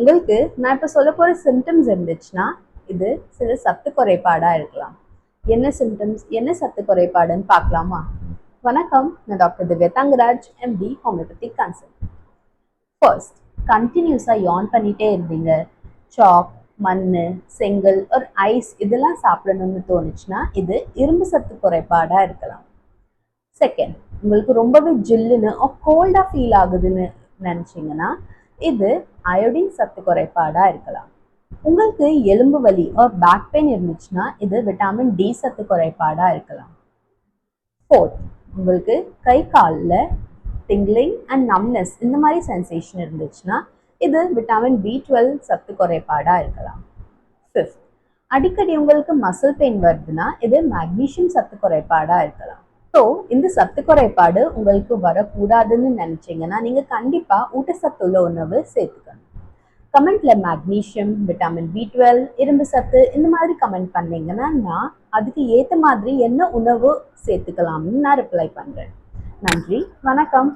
உங்களுக்கு நான் இப்போ சொல்ல போகிற சிம்டம்ஸ் இருந்துச்சுன்னா இது சில சத்து குறைபாடாக இருக்கலாம். என்ன சிம்டம்ஸ், என்ன சத்து குறைபாடுன்னு பார்க்கலாமா? வணக்கம், நான் doctor Divya Thangaraj, MD homeopathic consultant. First, கண்டினியூஸாக யான் பண்ணிகிட்டே இருந்தீங்க, சாக், மண், செங்கல் ஒரு ஐஸ் இதெல்லாம் சாப்பிடணும்னு தோணுச்சுன்னா இது இரும்பு சத்து குறைபாடாக இருக்கலாம். செகண்ட், உங்களுக்கு ரொம்பவே ஜில்லுன்னு கோல்டாக ஃபீல் ஆகுதுன்னு நினச்சிங்கன்னா இது அயோடின் சத்து குறைபாடாக இருக்கலாம். உங்களுக்கு எலும்பு வலி ஒரு பேக் பெயின் இருந்துச்சுன்னா இது விட்டாமின் டி சத்து குறைபாடாக இருக்கலாம். ஃபோர்த், உங்களுக்கு கை காலில் டிங்லிங் அண்ட் நம்னஸ் இந்த மாதிரி சென்சேஷன் இருந்துச்சுன்னா இது விட்டாமின் பி12 சத்து குறைபாடாக இருக்கலாம். ஃபிஃப்த், அடிக்கடி உங்களுக்கு மசில் பெயின் வருதுன்னா இது மேக்னீஷியம் சத்து குறைபாடாக இருக்கலாம். ஸோ இந்த சத்து குறைபாடு உங்களுக்கு வரக்கூடாதுன்னு நினைச்சீங்கன்னா நீங்க கண்டிப்பா ஊட்டச்சத்துள்ள உணவு சேர்த்துக்கணும். கமெண்ட்ல மேக்னீஷியம், விட்டாமின் பி12, இரும்பு சத்து இந்த மாதிரி கமெண்ட் பண்ணீங்கன்னா நான் அதுக்கு ஏற்ற மாதிரி என்ன உணவு சேர்த்துக்கலாம்னு நான் ரிப்ளை பண்றேன். நன்றி, வணக்கம்.